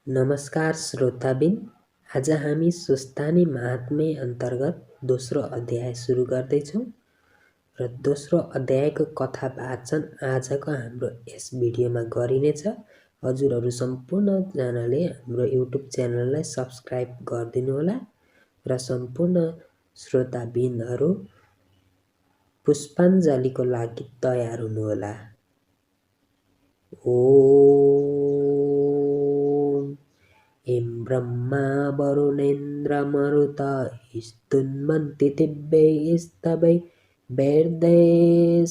नमस्कार श्रोताबिन। आज हामी सुस्तानी महात्म्य अन्तर्गत दोस्रो अध्याय सुरु गर्दैछौँ र दोस्रो अध्यायको कथा वाचन आजको हाम्रो यस भिडियोमा गरिनेछ। हजुरहरू सम्पूर्णजनाले हाम्रो युट्युब च्यानललाई सब्स्क्राइब गरिदिनुहोला र सम्पूर्ण श्रोताबिनहरू पुष्पाञ्जलीको लागि तयार हुनुहोला। एं ब्रह्मा वरुणेन्द्र मरुत स्तुन्वन्ति दिव्यैस्तवै वैर्दै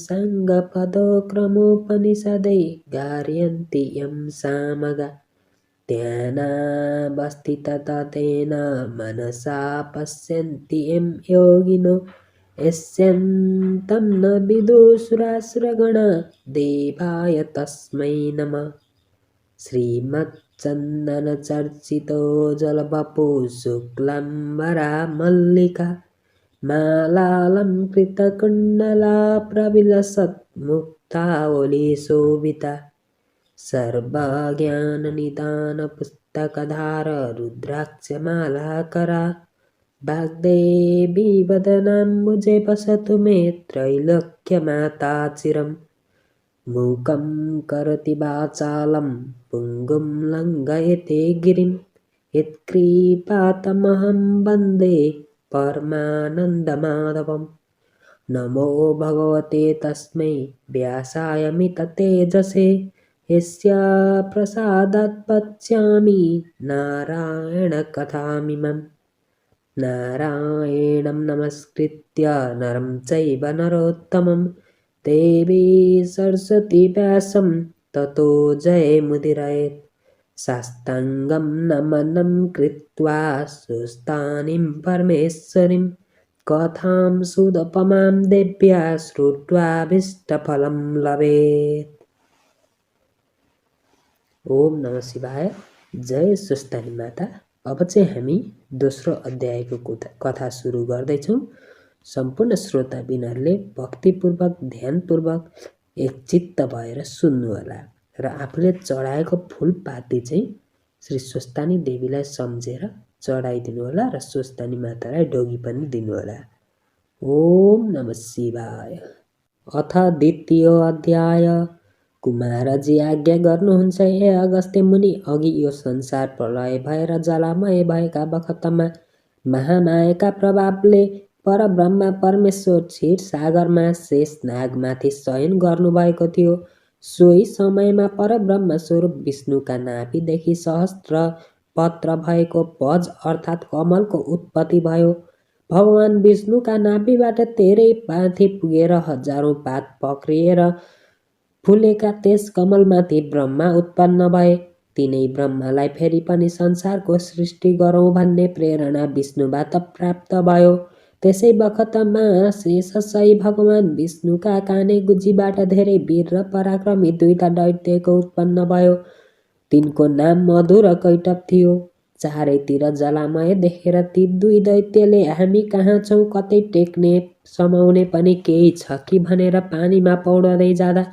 साङ्गपदक्रमोपनिषदै गार्यन्ति यं सामगा ध्यानावस्थितततेन मनसा पश्यन्ति यं योगिनो यस्यन्तं न विदुषुरासुरगणा देवाय तस्मै नमः। श्रीमच्चन्दनचर्चितो जलवपु शुक्लाम्बरा मल्लिका मालालङ्कृतकुण्डला प्रविलसत् मुक्तावलीशोभिता सर्वज्ञाननिदानपुस्तकधार रुद्राक्षमालाकरा वाग्देवी वदनाम्बुजे वसतु मे त्रैलोक्यमाता चिरम्। मूकं करोति वाचालं पुङ्गुं लङ्घयते गिरिं यत्कृपातमहं वन्दे परमानन्दमाधवम्। नमो भगवते तस्मै व्यासाय मिततेजसे यस्य प्रसादात् पच्यामि नारायणकथामिमम्। नारायणं नमस्कृत्य नरं चैव नरोत्तमं देवी सरस्वती व्यासं ततो जयमुदीरयेत्। साष्टाङ्गं नमनं कृत्वा सुस्तानीं परमेश्वरीं कथां सुदुपमां देव्या श्रुत्वाभीष्टफलं लभेत्। ओम नमः शिवाय। जय सुस्तानी माता। अब चाहिँ हामी दोस्रो अध्यायको कथा सुरु गर्दैछौँ। सम्पूर्ण श्रोताबिनहरूले भक्तिपूर्वक ध्यानपूर्वक एकचित्त भएर सुन्नुहोला र आफूले चढाएको फुलपाती चाहिँ श्री सुस्तानी देवीलाई सम्झेर चढाइदिनुहोला र सुस्तानी मातालाई ढोगी पनि दिनुहोला। ओम नमः शिवाय। अथ द्वितीय अध्याय। कुमारजी आज्ञा गर्नुहुन्छ हे अगस्त्य मुनि, अघि यो संसार प्रलय भएर जलामय भएका बखतमा महामायाका प्रभावले परब्रह्म परमेश्वर क्षीर सागरमा शेष नागमाथि शयन गर्नुभएको थियो। सोही समयमा परब्रह्म स्वरूप विष्णुका नाभिदेखि सहस्त्र पत्र भएको पज अर्थात् कमलको उत्पत्ति भयो। भगवान विष्णुका नाभिबाट धेरै माथि पुगेर हजारौं पात पक्रिएर फुलेका त्यस कमलमाथि ब्रह्मा उत्पन्न भए। तिनै ब्रह्मालाई फेरि पनि संसारको सृष्टि गरौँ भन्ने प्रेरणा विष्णुबाट प्राप्त भयो। त्यसै बखतमा शेषशायी भगवान विष्णुका काने गुजीबाट धेरै वीर र पराक्रमी दुईटा दैत्यको उत्पन्न भयो। तिनको नाम मधु र कैटभ थियो। चारैतिर जलामय देखेर ती दुई दैत्यले हामी कहाँ छौँ, कतै टेक्ने समाउने पनि केही छ कि भनेर पानीमा पौड्दै जाँदा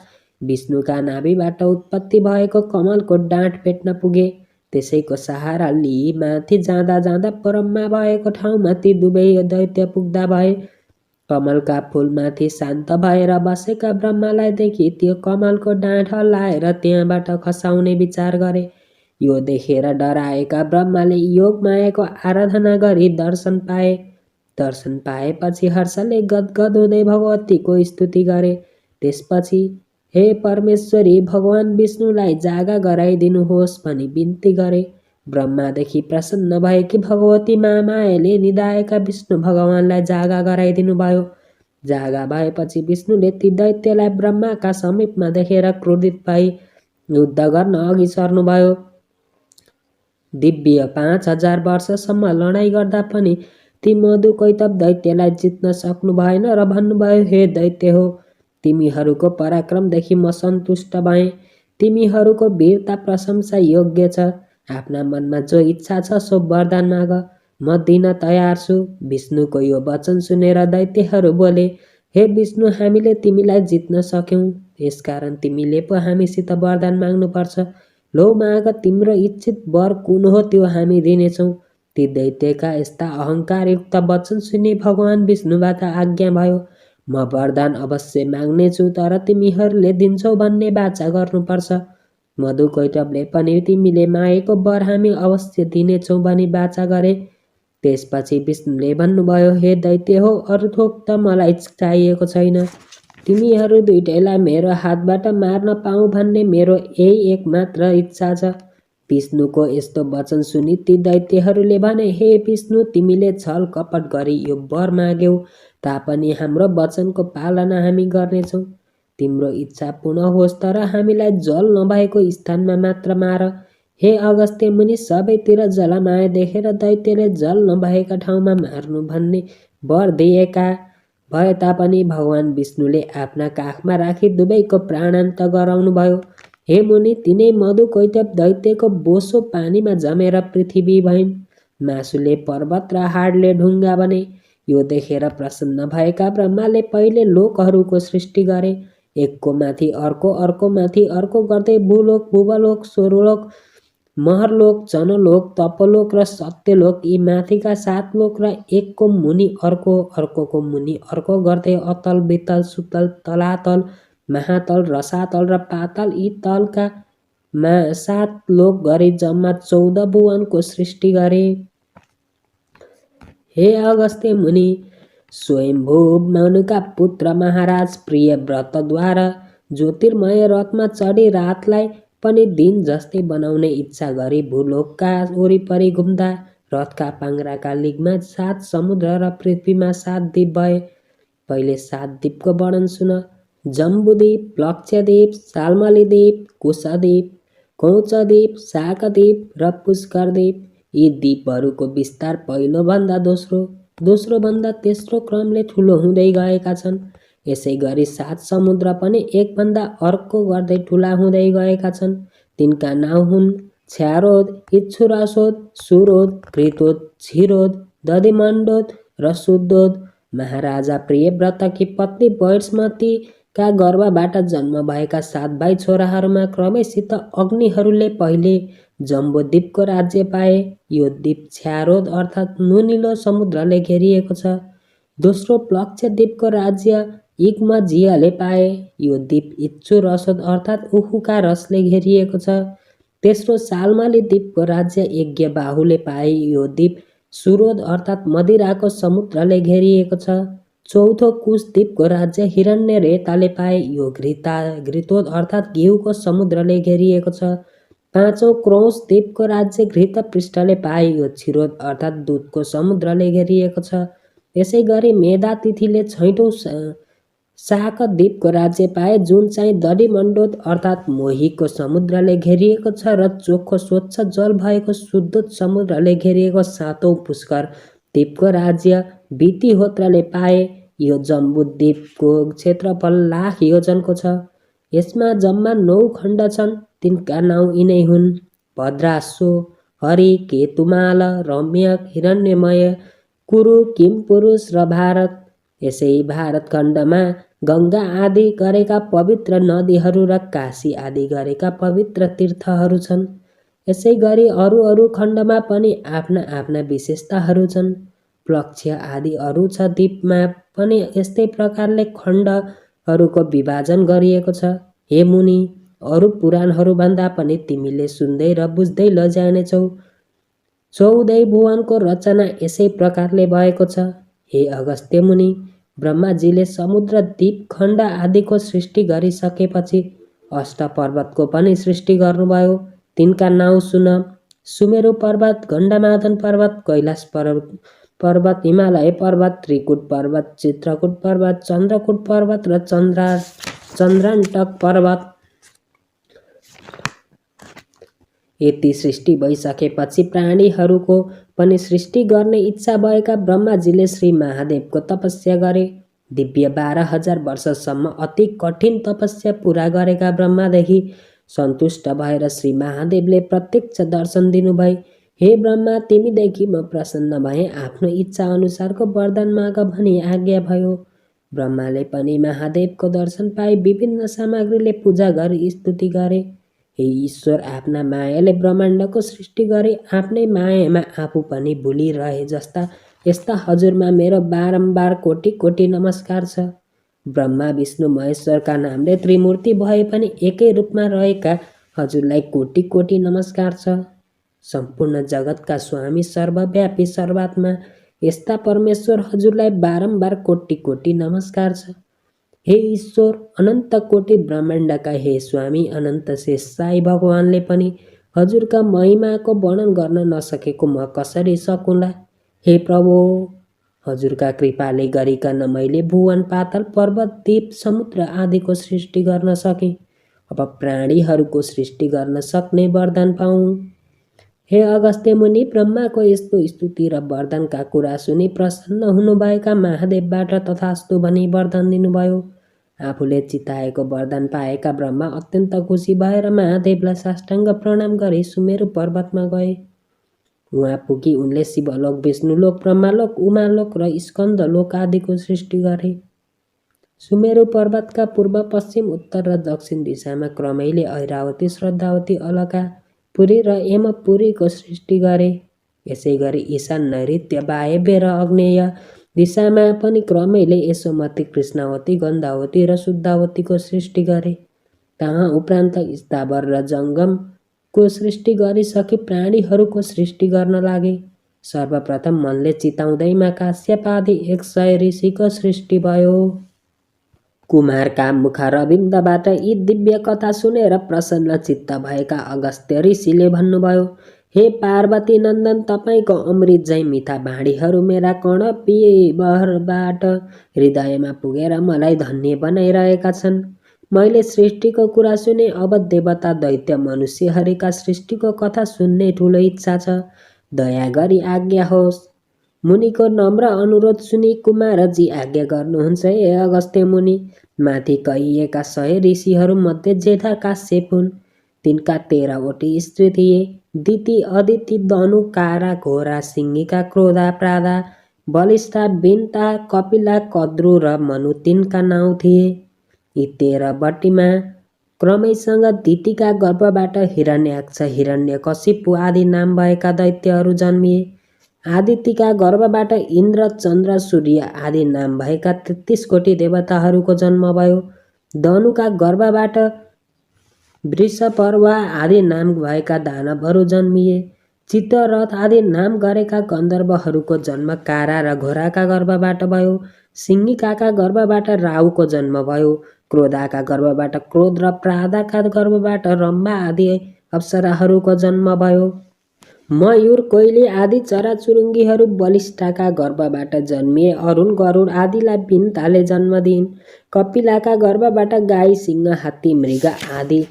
विष्णुका नाभिबाट उत्पत्ति भएको कमलको डाँठ भेट्न पुगे। त्यसैको सहारा लिई माथि जाँदा जाँदा ब्रह्मा भएको ठाउँमा ती दुवै दैत्य पुग्दा भए। कमलका फूलमाथि शान्त भएर बसेका ब्रह्मालाई देखि त्यो कमलको डाँठ हल्लाएर त्यहाँबाट खसाउने विचार गरे। यो देखेर डराएका ब्रह्माले योग मायाको आराधना गरी दर्शन पाए। दर्शन पाएपछि हर्षले गदगद हुँदै भगवतीको स्तुति गरे। त्यसपछि हे परमेश्वरी, भगवान विष्णुलाई जागा गराइदिनुहोस् भनी बिन्ती गरे। ब्रह्मादेखि प्रसन्न भएकी भगवती महामायाले निधाएका विष्णु भगवानलाई जागा गराइदिनु भयो। जागा भएपछि विष्णुले ती दैत्यलाई ब्रह्माका समीपमा देखेर क्रोधित भई युद्ध गर्न अघि सर्नुभयो। दिव्य 5000 वर्षसम्म लडाईँ गर्दा पनि ती मधु कैटभ दैत्यलाई जित्न सक्नु भएन र भन्नुभयो, हे दैत्य हो, तिमीहरूको पराक्रमदेखि म सन्तुष्ट भएँ। तिमीहरूको वीरता प्रशंसा योग्य छ। आफ्ना मनमा जो इच्छा छ सो वरदान माग, म दिन तयार छु। विष्णुको यो वचन सुनेर दैत्यहरू बोले, हे विष्णु, हामीले तिमीलाई जित्न सक्यौं, यसकारण तिमीले पो हामीसित वरदान माग्नुपर्छ। लौ माग तिम्रो इच्छित वर कुन हो त्यो हामी दिनेछौँ। ती दैत्यका यस्ता अहङ्कारयुक्त वचन सुनि भगवान् विष्णुबाट आज्ञा भयो, म वरदान अवश्य माग्नेछु, तर तिमीहरूले दिन्छौ भन्ने बाचा गर्नुपर्छ। मधु कैटवले पनि तिमीले मागेको वर हामी अवश्य दिनेछौँ भनी बाचा गरे। त्यसपछि विष्णुले भन्नुभयो, हे दैत्य हो, अरू थोक त मलाई चाहिएको छैन। तिमीहरू दुईटैलाई मेरो हातबाट मार्न पाऊँ भन्ने मेरो यही एक मात्र इच्छा छ। विष्णुको यस्तो वचन सुनि ती दैत्यहरूले भने, हे विष्णु, तिमीले छल कपट गरी यो वर माग्यौ तापनि हाम्रो वचनको पालना हामी गर्नेछौँ। तिम्रो इच्छा पूर्ण होस्, तर हामीलाई जल नभएको स्थानमा मात्र मार। हे अगस्त्य मुनि, सबैतिर जलमाया देखेर दैत्यले जल नभएका ठाउँमा मार्नु भन्ने वर दिएका भए तापनि भगवान् विष्णुले आफ्ना काखमा राखी दुवैको प्राणान्त गराउनुभयो। हे मुनि, तिनै मधु कैटव दैत्यको बोसो पानीमा जमेर पृथ्वी भइन्। मासुले पर्वत र हाडले ढुङ्गा बने। यो देखेर प्रसन्न भएका ब्रह्माले पहिले लोकहरूको सृष्टि गरे। एकको माथि अर्को, अर्को माथि अर्को गर्दै भूलोक, भुवलोक, स्वरलोक, महरलोक, जनलोक, तपलोक र सत्यलोक, यी माथिका 7 लोक र एकको मुनि अर्को, अर्कोको मुनि अर्को गर्दै अतल, वितल, सुतल, तलातल, महातल, रसातल र पाताल, यी तलका 7 लोक गरी जम्मा 14 भुवनको सृष्टि गरे। हे अगस्त्य मुनि, स्वयम्भू मनुका पुत्र महाराज प्रियव्रतद्वारा ज्योतिर्मय रथमा चढी रातलाई पनि दिन जस्तै बनाउने इच्छा गरी भूलोकका वरिपरि घुम्दा रथका पाङ्ग्राका लिगमा 7 समुद्र र पृथ्वीमा 7 द्वीप भए। पहिले 7 द्वीपको वर्णन सुन। जम्बुद्वीप, प्लक्षद्वीप, साल्मलीद्वीप, कुशद्वीप, कौचद्वीप, शाकद्वीप र पुष्करद्वीप, यी द्वीपहरूको विस्तार पहिलोभन्दा दोस्रोभन्दा तेस्रो क्रमले ठुलो हुँदै गएका छन्। यसै गरी 7 समुद्र पनि एकभन्दा अर्को गर्दै ठुला हुँदै गएका छन्। तिनका नाउँ हुन् क्षारोद, इच्छुरसोद, सुरोद, कृतोद, क्षीरोद, दधिमण्डोद र शुद्धोद। महाराजा प्रियव्रतकी पत्नी वैष्मतीका गर्भबाट जन्म भएका 7 भाइ छोराहरूमा क्रमैसित अग्निहरूले पहिले जम्बुद्वीपको राज्य पाए। यो द्वीप क्षारोद अर्थात् नुनिलो समुद्रले घेरिएको छ। दोस्रो प्लक्षद्वीपको राज्य इग्मजियाले पाए। यो द्वीप इच्छु रसोद अर्थात् उखुका रसले घेरिएको छ। तेस्रो साल्मली द्वीपको राज्य यज्ञबाहुले पाए। यो द्वीप सुरोद अर्थात् मदिराको समुद्रले घेरिएको छ। चौथो कुश द्वीपको राज्य हिरण्य रेताले पाए। यो घृतोद अर्थात् घिउको समुद्रले घेरिएको छ। पाँचौं क्रौस द्वीपको राज्य घृत पृष्ठले पाए। यो क्षीरोद अर्थात् दूधको समुद्रले घेरिएको छ। यसै गरी मेधातिथिले 6औं शाक द्वीपको राज्य पाए, जुन चाहिँ दधिमण्डोद अर्थात् मोहीको समुद्रले घेरिएको छ र चोखो स्वच्छ जल भएको शुद्धोद समुद्रले घेरिएको 7औं पुष्कर द्वीपको राज्य वितिहोत्रले पाए। यो जम्बुद्वीपको क्षेत्रफल 1,00,000 योजनको छ। यसमा जम्मा 9 खण्ड छन्। तिनका नाउँ यिनै हुन्: भद्राश्व, हरि, केतुमाल, रम्यक, हिरण्यमय, कुरु, किमपुरुष र भारत। यसै भारत खण्डमा गङ्गा आदि गरेका पवित्र नदीहरू र काशी आदि गरेका पवित्र तीर्थहरू छन्। यसै गरी अरू खण्डमा पनि आफ्ना आफ्ना विशेषताहरू छन्। प्लक्ष आदि अरू 6 द्वीपमा पनि यस्तै प्रकारले खण्डहरूको विभाजन गरिएको छ। हे मुनि, अरू पुराणहरूभन्दा पनि तिमीले सुन्दै र बुझ्दै लैजानेछौ। 14 भुवनको रचना यसै प्रकारले भएको छ। हे अगस्त्य मुनि, ब्रह्माजीले समुद्र, द्वीप, खण्ड आदिको सृष्टि गरिसकेपछि अष्टपर्वतको पनि सृष्टि गर्नुभयो। तिनका नाउँ सुन: सुमेरु पर्वत, गण्डमादन पर्वत, कैलाश पर्वत, हिमालय पर्वत, त्रिकुट पर्वत, चित्रकूट पर्वत, चन्द्रकूट पर्वत र चन्द्रान्तक पर्वत। यति सृष्टि भइसकेपछि प्राणीहरूको पनि सृष्टि गर्ने इच्छा भएका ब्रह्माजीले श्री महादेवको तपस्या गरे। दिव्य 12,000 वर्षसम्म अति कठिन तपस्या पूरा गरेका ब्रह्मादेखि सन्तुष्ट भएर श्री महादेवले प्रत्यक्ष दर्शन दिनुभए। हे ब्रह्मा, तिमीदेखि म प्रसन्न भएँ, आफ्नो इच्छा अनुसारको वरदान माग भनी आज्ञा भयो। ब्रह्माले पनि महादेवको दर्शन पाई विभिन्न सामग्रीले पूजा गरी स्तुति गरे। हे ईश्वर, आफ्ना मायाले ब्रह्माण्डको सृष्टि गरे, आफ्नै मायामा आफू पनि भुलिरहे जस्ता यस्ता हजुरमा मेरो बारम्बार कोटि कोटि नमस्कार छ। ब्रह्मा विष्णु महेश्वरका नामले त्रिमूर्ति भए पनि एकै रूपमा रहेका हजुरलाई कोटि कोटि नमस्कार छ। सम्पूर्ण जगतका स्वामी, सर्वव्यापी, सर्वात्मा यस्ता परमेश्वर हजुरलाई बारम्बार कोटि कोटि नमस्कार छ। हे ईश्वर, अनन्त कोटि ब्रह्माण्डका हे स्वामी अनन्त शेष साई भगवानले पनि हजुरका महिमाको वर्णन गर्न नसकेको म कसरी सकुँला। हे प्रभु, हजुरका कृपाले गरिकन मैले भुवन पातल पर्वत द्वीप समुद्र आदिको सृष्टि गर्न सकेँ। अब प्राणीहरूको सृष्टि गर्न सक्ने वरदान पाऊँ। हे अगस्त्य मुनि, ब्रह्माको यस्तो स्तुति र वरदानका कुरा सुनि प्रसन्न हुनुभएका महादेवबाट तथास्तु भनी वरदान दिनुभयो। आफूले चिताएको वरदान पाएका ब्रह्मा अत्यन्त खुसी भएर महादेवलाई साष्टाङ्ग प्रणाम गरी सुमेरु पर्वतमा गए। उहाँ पुगी उनले शिवलोक, विष्णुलोक, ब्रह्मालोक, उमालोक र स्कन्दलोक आदिको सृष्टि गरे। सुमेरु पर्वतका पूर्व, पश्चिम, उत्तर र दक्षिण दिशामा क्रमैले ऐरावती, श्रद्धावती, अलका, पुरी र यमपुरीको सृष्टि गरे। यसै गरी ईशान, नैऋत्य, वायव्य र आग्नेय दिशामा पनि क्रमैले यशोमती, कृष्णावती, गन्धावती र शुद्धावतीको सृष्टि गरे। तहाँ उपरान्त स्थावर र जङ्गमको सृष्टि गरिसकी प्राणीहरूको सृष्टि गर्न लागे। सर्वप्रथम मनले चिताउँदैमा काश्यप आदि 100 ऋषिको सृष्टि भयो। कुमारका मुखारविन्दबाट यी दिव्य कथा सुनेर प्रसन्न चित्त भएका अगस्त्य ऋषिले भन्नुभयो, हे पार्वती नन्दन, तपाईँको अमृत झैँ मिठा बाणीहरू मेरा कर्णपिबरबाट हृदयमा पुगेर मलाई धन्य बनाइरहेका छन्। मैले सृष्टिको कुरा सुने, अब देवता, दैत्य, मनुष्यहरूका सृष्टिको कथा सुन्ने ठुलो इच्छा छ। दया गरी आज्ञा होस्। मुनिको नम्र अनुरोध सुनि कुमारजी आज्ञा गर्नुहुन्छ। हे अगस्त्य मुनि, माथि कहिएका 100 ऋषिहरूमध्ये जेठा काश्यप हुन्। तिनका 13वटी स्त्री थिए। दिति, अदिति, दनु, कारा, घोरा, सिंहिका, क्रोधा, प्रादा, बलिष्ठा, बिन्ता, कपिला, कद्रु र मनु तिनका नाउँ थिए। यी 13वटीमा क्रमैसँग दितिका गर्भबाट हिरण्याक्ष, हिरण्यकशिपु आदि नाम भएका दैत्यहरू जन्मिए। आदितिका गर्भबाट इन्द्र, चन्द्र, सूर्य आदि नाम भएका 33 कोटी देवताहरूको जन्म भयो। दनुका गर्भबाट वृषपर्वा आदि नाम भएका दानवहरू जन्मिए। चित्ररथ आदि नाम गरेका गन्धर्वहरूको जन्म कारा र घोराका गर्भबाट भयो। सिंहिकाका गर्भबाट राहुको जन्म भयो। क्रोधाका गर्भबाट क्रोध र प्रादाका गर्भबाट रम्भा आदि अप्सराहरूको जन्म भयो। मयूर, कोइली आदि चराचुरुङ्गीहरू बलिष्ठका गर्भबाट जन्मिए। अरुण, गरुड आदिलाई बिन्ताले जन्म दिइन्। कपिलाका गर्भबाट गाई, सिंह, हात्ती, मृग आदि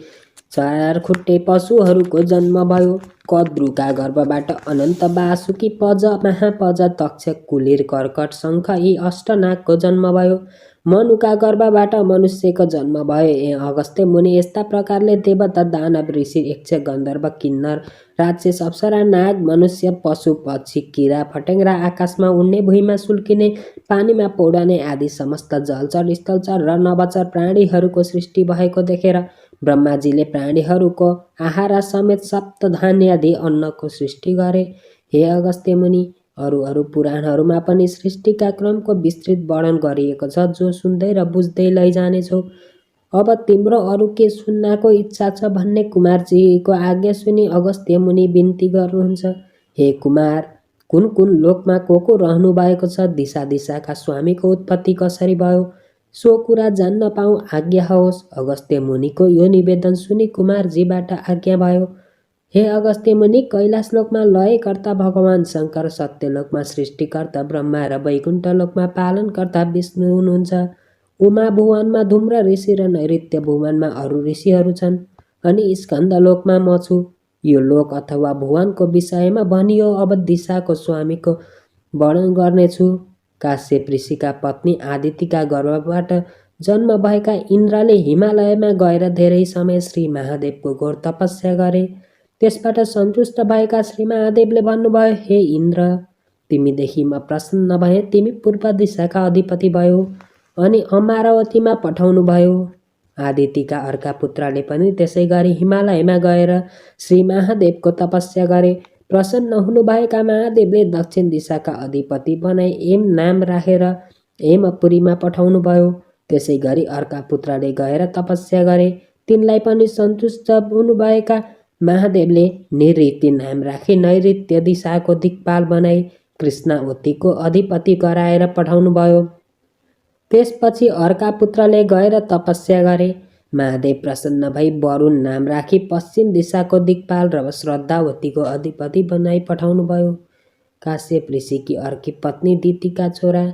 4 खुट्टे पशुहरूको जन्म भयो। कद्रुका गर्भबाट अनन्त, वासुकी, पज, महापज, तक्ष, कुलिर, कर्कट, शङ्ख यी 8 नागको जन्म भयो। मनुका गर्भबाट मनुष्यको जन्म भयो। ए अगस्त्य मुनि, यस्ता प्रकारले देवता, दानव, ऋषि, यक्ष, गन्धर्व, किन्नर, राक्षस, अप्सरा, नाग, मनुष्य, पशु, पक्षी, किरा, फट्याङ्ग्रा, आकाशमा उड्ने, भुइँमा सुल्किने, पानीमा पौडने आदि समस्त जलचर, स्थलचर र नभचर प्राणीहरूको सृष्टि भएको देखेर ब्रह्माजीले प्राणीहरूको आहारा समेत सप्तधान्यादि अन्नको सृष्टि गरे। हे अगस्त्य मुनि, अरू पुराणहरूमा पनि सृष्टिका क्रमको विस्तृत वर्णन गरिएको छ, जो सुन्दै र बुझ्दै लैजानेछौ। अब तिम्रो अरू के सुन्नको इच्छा छ भन्ने कुमारजीको आज्ञा सुनि अगस्त्य मुनि बिन्ती गर्नुहुन्छ। हे कुमार, कुन कुन लोकमा को रहनु भएको छ, दिशा दिशाका स्वामीको उत्पत्ति कसरी भयो, सो कुरा जान्न पाऊँ, आज्ञा होस्। अगस्त्य मुनिको यो निवेदन सुनि कुमारजीबाट आज्ञा भयो। हे अगस्त्य मुनि, कैलाशलोकमा लयकर्ता भगवान शङ्कर, सत्यलोकमा सृष्टिकर्ता ब्रह्मा र वैकुण्ठलोकमा पालनकर्ता विष्णु हुनुहुन्छ। उमा भुवनमा धूम्र ऋषि र नैऋत्य भुवनमा अरू ऋषिहरू छन्, अनि स्कन्दलोकमा म छु। यो लोक अथवा भुवनको विषयमा भनियो। अब दिशाको स्वामीको वर्णन गर्नेछु। काश्यप ऋषिका पत्नी आदितिका गर्भबाट जन्म भएका इन्द्रले हिमालयमा गएर धेरै समय श्री महादेवको घोर तपस्या गरे। त्यसबाट सन्तुष्ट भएका श्री महादेवले भन्नुभयो, हे इन्द्र, तिमीदेखि म प्रसन्न भएँ। तिमी पूर्व दिशाका अधिपति भयो अनि अमरावतीमा पठाउनु भयो। आदितिका अर्का पुत्रले पनि त्यसै गरी हिमालयमा गएर श्री महादेवको तपस्या गरे। प्रसन्न हुनुभएका महादेवले दक्षिण दिशाका अधिपति बनाई एम नाम राखेर हेमपुरीमा पठाउनुभयो। त्यसै गरी अर्का पुत्रले गएर तपस्या गरे। तिनलाई पनि सन्तुष्ट हुनुभएका महादेवले निऋति नाम राखी नैऋत्य दिशाको दिक्पाल बनाई कृष्णावतीको अधिपति गराएर पठाउनुभयो। त्यसपछि अर्का पुत्रले गएर तपस्या गरे। महादेव प्रसन्न भई वरुण नाम राखी पश्चिम दिशाको दिक्पाल र श्रद्धावतीको अधिपति बनाई पठाउनुभयो। काश्यप ऋषिकी अर्की पत्नी दितिका छोरा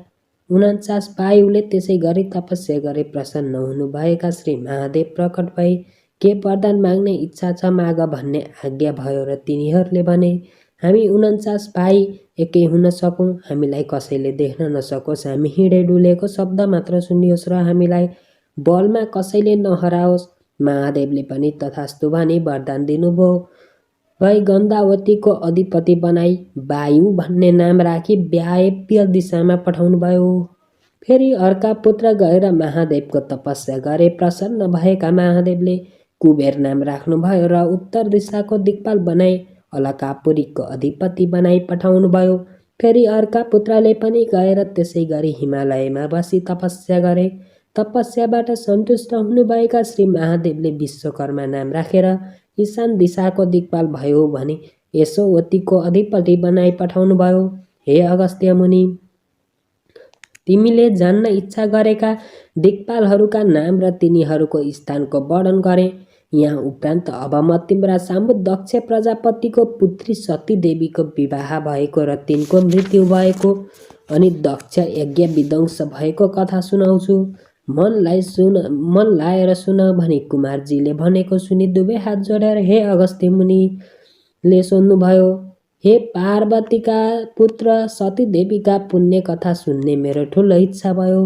49 वायुले त्यसै गरी तपस्या गरे। प्रसन्न हुनुभएका श्री महादेव प्रकट भई के वरदान माग्ने इच्छा छ माग भन्ने आज्ञा भयो र तिनीहरूले भने, हामी 49 भाइ एकै हुन सकौँ, हामीलाई कसैले देख्न नसकोस्, हामी हिँडे डुलेको शब्द मात्र सुनियोस् र हामीलाई बलमा कसैले नहराओस्। महादेवले पनि तथास्तु भनी वरदान दिनुभयो। भई गन्धावतीको अधिपति बनाई वायु भन्ने नाम राखी वायव्य दिशामा पठाउनुभयो। फेरि अर्का पुत्र गएर महादेवको तपस्या गरे। प्रसन्न भएका महादेवले कुबेर नाम राख्नुभयो र उत्तर दिशाको दिक्पाल बनाई अलकापुरीको अधिपति बनाई पठाउनुभयो। फेरि अर्का पुत्रले पनि गएर त्यसै गरी हिमालयमा बसी तपस्या गरे। तपस्याबाट सन्तुष्ट हुनुभएका श्री महादेवले विश्वकर्मा नाम राखेर ईशान दिशाको दिक्पाल भयो भने यशोवतीको अधिपति बनाई पठाउनुभयो। हे अगस्त्य मुनि, तिमीले जान्न इच्छा गरेका दिक्पालहरूका नाम र तिनीहरूको स्थानको वर्णन गरे। यहाँ उपरान्त अब म तिम्रा सामु दक्ष प्रजापतिको पुत्री सती देवीको विवाह भएको र तिनको मृत्यु भएको अनि दक्ष यज्ञ विध्वंस भएको कथा सुनाउँछु। मन लाएर सुन भनी कुमारजीले भनेको सुनि दुवै हात जोडेर हे अगस्त्य मुनिले सोध्नुभयो, हे पार्वतीका पुत्र सती देवीका पुण्य कथा सुन्ने मेरो ठुलो इच्छा भयो।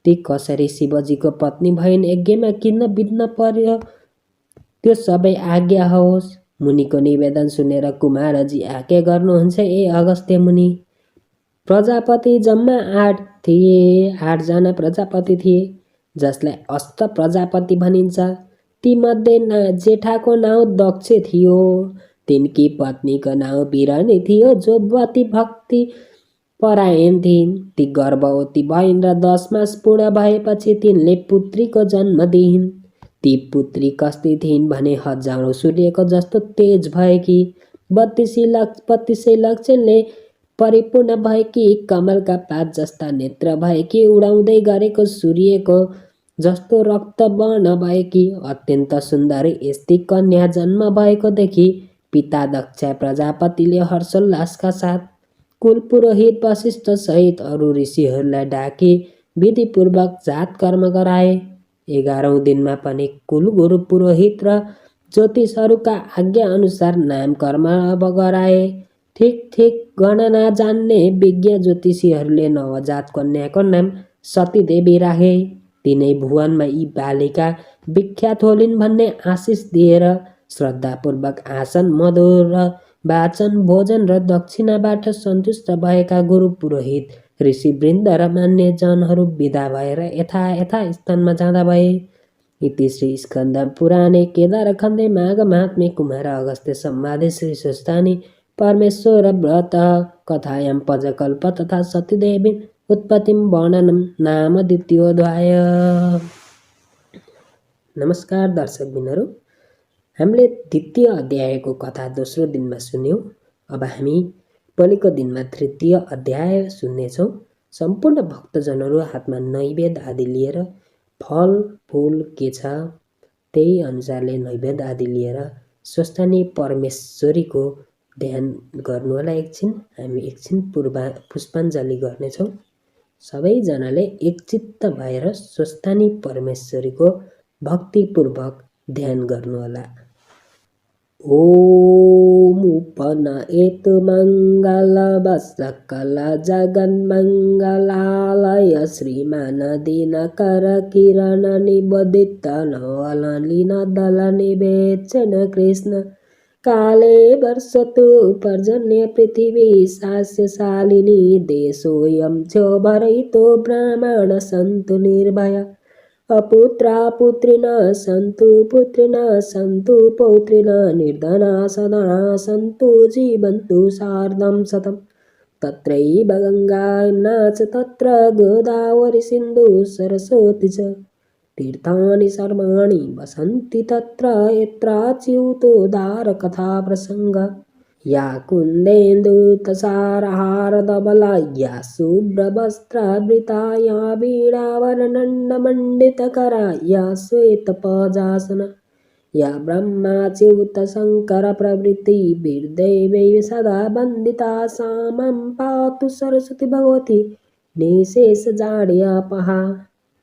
ती कसरी शिवजीको पत्नी भइन्, यज्ञमा किन बित्न पर्यो, त्यो सबै आज्ञा होस्। मुनिको निवेदन सुनेर कुमारजी आज्ञा गर्नुहुन्छ। ए अगस्त्य मुनि, प्रजापति जम्मा 8 थिए। 8 जना प्रजापति थिए जसलाई अष्ट प्रजापति भनिन्छ। तीमध्ये जेठाको नाउँ दक्ष थियो। तिनकी पत्नीको नाउँ बिरनी थियो जो अति भक्ति परायण थिइन्। ती गर्भवती भइन् र 10 मास पूर्ण भएपछि तिनले पुत्रीको जन्म दिइन्। ती पुत्री कस्ती थिइन् भने हजारौं सूर्यको जस्तो तेज भएकी, 32 लक्षणले परिपूर्ण भएकी, कमलका पात जस्ता नेत्र भएकी, उडाउँदै गरेको सूर्यको जस्तो रक्त वर्ण भएकी अत्यन्त सुन्दरी यस्ती कन्या जन्म भएको देखि पिता दक्ष प्रजापतिले हर्षोल्लासका साथ कुल पुरोहित वशिष्ठ सहित अरू ऋषिहरूलाई डाकी विधिपूर्वक जात कर्म गराए। 11औं दिनमा पनि कुल गुरु पुरोहित र ज्योतिषहरूका आज्ञा अनुसार नाम कर्म गराए। ठीक गणना जान्ने विज्ञ ज्योतिषीहरूले नवजात कन्याको नाम सती देवी राखे। तिनै भुवनमा यी बालिका विख्यात होलिन् भन्ने आशिष दिएर श्रद्धापूर्वक आसन मधुर वाचन भोजन र दक्षिणाबाट सन्तुष्ट भएका गुरु पुरोहित ऋषिवृन्द र मान्य जनहरू विदा भएर यथा स्थानमा जाँदा भए। इति श्री स्कन्द पुराणे केदारखण्डे माघ महात्म्ये कुमार अगस्त्य संवादे श्री स्वस्थानी परमेश्वर व्रत कथायां पञ्चकल्प तथा सतीदेवी उत्पत्तिं वर्णनम नाम द्वितीयोऽध्याय। नमस्कार दर्शकबिनहरू, हामीले द्वितीय अध्यायको कथा दोस्रो दिनमा सुन्यौँ। अब हामी भोलिको दिनमा तृतीय अध्याय सुन्नेछौँ। सम्पूर्ण भक्तजनहरू हातमा नैवेद्य आदि लिएर फल फूल के छ त्यही अनुसारले नैवेद्य आदि लिएर स्वस्थानी परमेश्वरीको ध्यान गर्नु होला। हामी एकछिन पुष्पाञ्जली गर्नेछौँ। सबैजनाले एकचित्त भएर स्वस्थानी परमेश्वरीको भक्तिपूर्वक ध्यान गर्नुहोला। ओम उपनयतु मङ्गल सकल जगन्मङ्गलालय श्रीमान दिनकर किरण निबोधित नवललिन दल निवेचन कृष्ण काले वर्षतु पर्जन्य पृथिवी शास्यशालिनी देशोऽयं क्षोभरहितो ब्राह्मण सन्तु निर्भय अपुत्रा पुत्रिणः सन्तु पुत्रिणः सन्तु पौत्रिणः निर्धनाः सधनाः सन्तु जीवन्तु सार्धं शतम्। तत्रैव गङ्गा यमुना च तत्र गोदावरी सिन्धु सरस्वती च तीर्थानि सर्वाणि वसन्ति तत्र यत्राच्युतोद्धारकथा प्रसङ्गः। या कुन्देन्दुतसारहारधवला या शुभ्रवस्त्रावृता या वीणावरदण्डमण्डितकरा या श्वेतपजासना या ब्रह्माच्युतशङ्करप्रभृति वीरदैवैः सदा वन्दिता सा मां पातु सरस्वती भगवती निःशेषजाड्यापहा।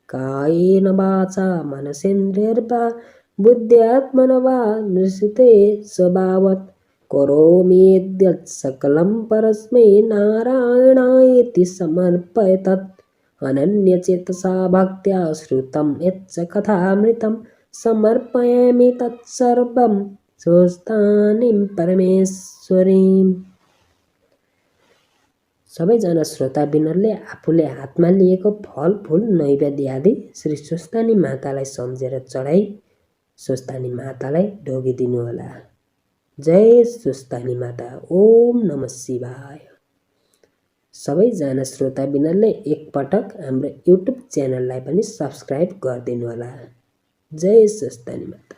कायेन वाचा मनसेन्द्रियैर्वा बुद्ध्यात्मना वा निश्चिते स्वभावत् करोमि यद्यत् सकलं परस्मै नारायणायेति समर्पयतत्। अनन्यचेतसा भक्त्या श्रुतं यच्च कथामृतं समर्पयामि तत्सर्वं स्वस्तानीं परमेश्वरीम्। सबैजना श्रोताबिनले आफूले हातमा लिएको फलफुल नैवेद्य आदि श्री स्वस्थानी मातालाई सम्झेर चढाई स्वस्थानी मातालाई ढोगिदिनुहोला। जय स्वस्थानी माता। ओम नमः शिवाय। सबैजना श्रोताबिनले एकपटक हाम्रो युट्युब च्यानललाई पनि सब्स्क्राइब गरिदिनुहोला। जय स्वस्थानी माता।